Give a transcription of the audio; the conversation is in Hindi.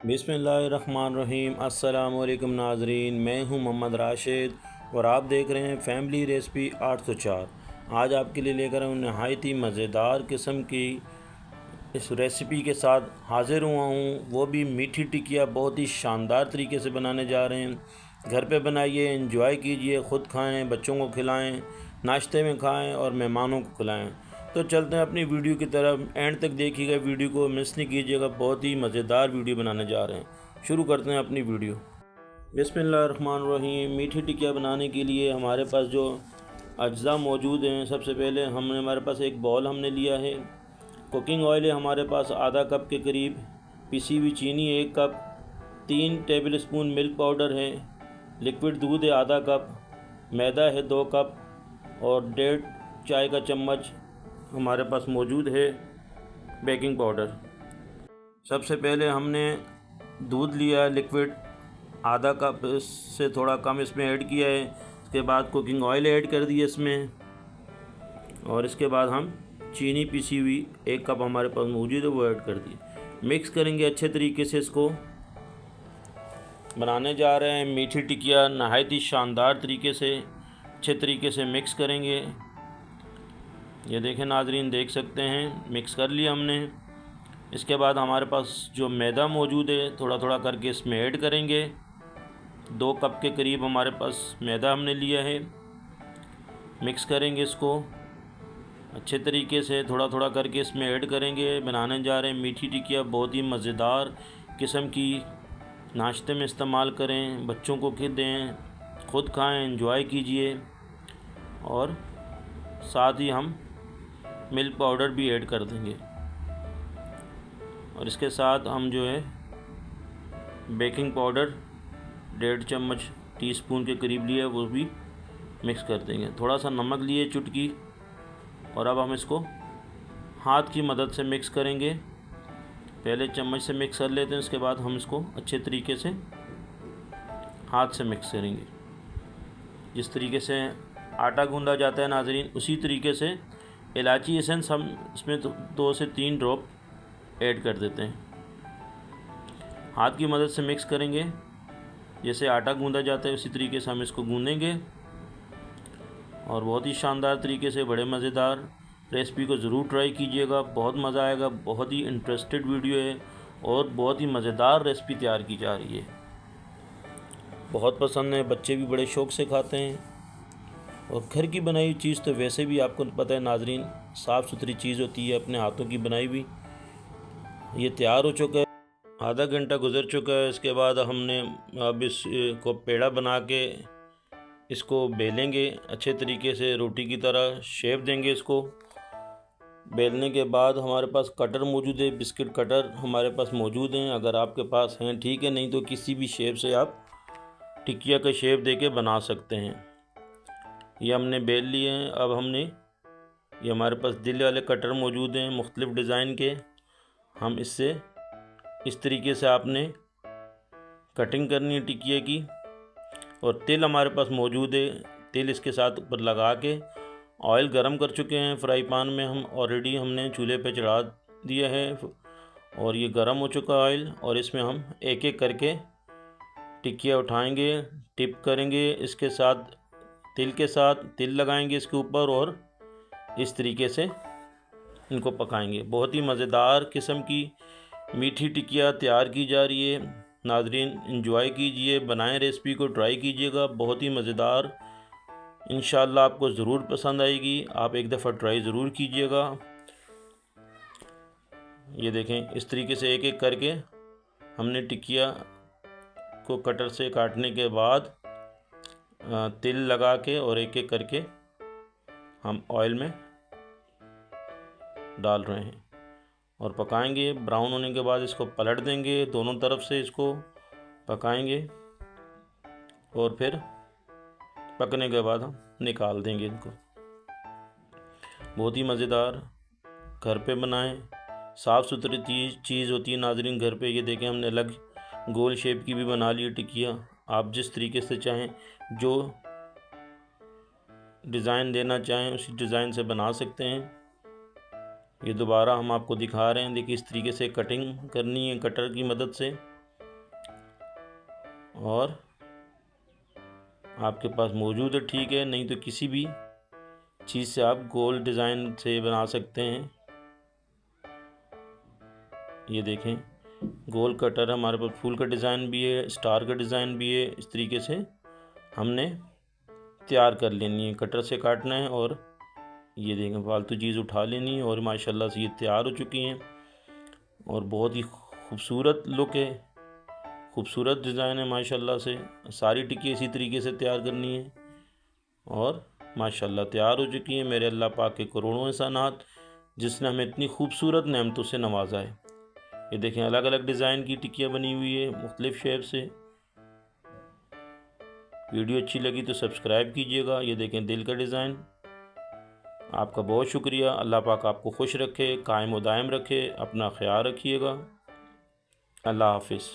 बिस्मिल्लाहिर्रहमानिर्रहीम। अस्सलाम वालेकुम नाज़रीन, मैं हूं मोहम्मद राशिद और आप देख रहे हैं फैमिली रेसिपी 804। आज आपके लिए लेकर हूँ नहायत ही मज़ेदार किस्म की इस रेसिपी के साथ हाज़िर हुआ हूँ, वो भी मीठी टिकिया बहुत ही शानदार तरीके से बनाने जा रहे हैं। घर पे बनाइए, एंजॉय कीजिए, ख़ुद खाएँ, बच्चों को खिलाएँ, नाश्ते में खाएँ और मेहमानों को खिलाएँ। तो चलते हैं अपनी वीडियो की तरफ, एंड तक देखिएगा, वीडियो को मिस नहीं कीजिएगा। बहुत ही मज़ेदार वीडियो बनाने जा रहे हैं। शुरू करते हैं अपनी वीडियो। बिस्मिल्लाहिर्रहमानिर्रहीम। मीठी टिकिया बनाने के लिए हमारे पास जो अज्जा मौजूद हैं, सबसे पहले हमारे पास एक बॉल हमने लिया है। कुकिंग ऑयल है हमारे पास आधा कप के करीब, पिसी हुई चीनी 1 कप, 3 टेबलस्पून मिल्क पाउडर है, लिक्विड दूध है आधा कप, मैदा है 2 कप और 1.5 चाय का चम्मच हमारे पास मौजूद है बेकिंग पाउडर। सबसे पहले हमने दूध लिया है लिक्विड, आधा कप से थोड़ा कम इसमें ऐड किया है। इसके बाद कुकिंग ऑयल ऐड कर दिया इसमें, और इसके बाद हम चीनी पिसी हुई 1 कप हमारे पास मौजूद है वो ऐड कर दी। मिक्स करेंगे अच्छे तरीके से। इसको बनाने जा रहे हैं मीठी टिकिया नहायत ही शानदार तरीके से, अच्छे तरीके से मिक्स करेंगे। ये देखें नाजरीन, देख सकते हैं मिक्स कर लिया हमने। इसके बाद हमारे पास जो मैदा मौजूद है थोड़ा थोड़ा करके इसमें ऐड करेंगे। 2 कप के करीब हमारे पास मैदा हमने लिया है। मिक्स करेंगे इसको अच्छे तरीके से, थोड़ा थोड़ा करके इसमें ऐड करेंगे। बनाने जा रहे हैं मीठी टिकिया बहुत ही मज़ेदार किस्म की। नाश्ते में इस्तेमाल करें, बच्चों को दें, ख़ुद खाएं, एंजॉय कीजिए। और साथ ही हम मिल्क पाउडर भी ऐड कर देंगे, और इसके साथ हम जो है बेकिंग पाउडर 1.5 चम्मच टीस्पून के करीब लिए वो भी मिक्स कर देंगे। थोड़ा सा नमक लिए चुटकी, और अब हम इसको हाथ की मदद से मिक्स करेंगे। पहले चम्मच से मिक्स कर लेते हैं, उसके बाद हम इसको अच्छे तरीके से हाथ से मिक्स करेंगे। जिस तरीके से आटा गूंदा जाता है नाजरीन, उसी तरीके से इलायची एसेंस हम इसमें 2 से 3 ड्रॉप ऐड कर देते हैं। हाथ की मदद से मिक्स करेंगे, जैसे आटा गूंदा जाता है उसी तरीके से हम इसको गूंदेंगे। और बहुत ही शानदार तरीके से, बड़े मज़ेदार रेसिपी को ज़रूर ट्राई कीजिएगा, बहुत मज़ा आएगा। बहुत ही इंटरेस्टेड वीडियो है और बहुत ही मज़ेदार रेसिपी तैयार की जा रही है। बहुत पसंद है, बच्चे भी बड़े शौक़ से खाते हैं। और घर की बनाई हुई चीज़ तो वैसे भी आपको पता है नाजरीन, साफ़ सुथरी चीज़ होती है, अपने हाथों की बनाई हुई। ये तैयार हो चुका है, आधा घंटा गुजर चुका है। इसके बाद हमने अब इसको पेड़ा बना के इसको बेलेंगे अच्छे तरीके से, रोटी की तरह शेप देंगे इसको। बेलने के बाद हमारे पास कटर मौजूद है, बिस्किट कटर हमारे पास मौजूद हैं। अगर आपके पास हैं ठीक है, नहीं तो किसी भी शेप से आप टिकिया का शेप देके बना सकते हैं। ये हमने बेल लिए हैं। अब हमने ये हमारे पास दिल वाले कटर मौजूद हैं मुख्तलिफ़ डिज़ाइन के। हम इससे इस तरीके से आपने कटिंग करनी है टिकिया की। और तिल हमारे पास मौजूद है, तिल इसके साथ ऊपर लगा के ऑयल गरम कर चुके हैं फ्राई पैन में। हम ऑलरेडी हमने चूल्हे पे चढ़ा दिया है और ये गरम हो चुका ऑयल। और इसमें हम एक एक करके टिकिया उठाएंगे, टिप करेंगे इसके साथ, तिल के साथ तिल लगाएंगे इसके ऊपर और इस तरीके से इनको पकाएंगे। बहुत ही मज़ेदार किस्म की मीठी टिकिया तैयार की जा रही है। नाजरीन एंजॉय कीजिए, बनाएं, रेसिपी को ट्राई कीजिएगा, बहुत ही मज़ेदार। इंशाल्लाह आपको ज़रूर पसंद आएगी, आप एक दफ़ा ट्राई ज़रूर कीजिएगा। ये देखें, इस तरीके से एक एक करके हमने टिकिया को कटर से काटने के बाद तिल लगा के और एक एक करके हम ऑयल में डाल रहे हैं और पकाएंगे। ब्राउन होने के बाद इसको पलट देंगे, दोनों तरफ से इसको पकाएंगे और फिर पकने के बाद हम निकाल देंगे इनको। बहुत ही मज़ेदार, घर पे बनाएं, साफ़ सुथरी चीज़ होती है नाजरीन घर पे। ये देखें, हमने अलग गोल शेप की भी बना ली टिकिया। आप जिस तरीके से चाहें, जो डिज़ाइन देना चाहें उसी डिज़ाइन से बना सकते हैं। ये दोबारा हम आपको दिखा रहे हैं, देखिए इस तरीके से कटिंग करनी है कटर की मदद से। और आपके पास मौजूद है ठीक है, नहीं तो किसी भी चीज़ से आप गोल डिज़ाइन से बना सकते हैं। ये देखें गोल कटर हमारे पास, फूल का डिज़ाइन भी है, स्टार का डिज़ाइन भी है। इस तरीके से हमने तैयार कर लेनी है, कटर से काटना है और ये देखें फालतू चीज़ उठा लेनी है और माशाल्लाह से ये तैयार हो चुकी हैं और बहुत ही खूबसूरत लुक है, खूबसूरत डिज़ाइन है माशाल्लाह से। सारी टिक्की इसी तरीके से तैयार करनी है और माशाल्लाह तैयार हो चुकी हैं। मेरे अल्लाह पाक के करोड़ों एहसानात जिसने हमें इतनी खूबसूरत नेमतों से नवाजा है। ये देखें अलग अलग डिज़ाइन की टिक्कियाँ बनी हुई है मुख्तलिफ़ शेप से। वीडियो अच्छी लगी तो सब्सक्राइब कीजिएगा। ये देखें दिल का डिज़ाइन। आपका बहुत शुक्रिया। अल्लाह पाक आपको खुश रखे, कायम व दायम रखे। अपना ख्याल रखिएगा। अल्लाह हाफिज़।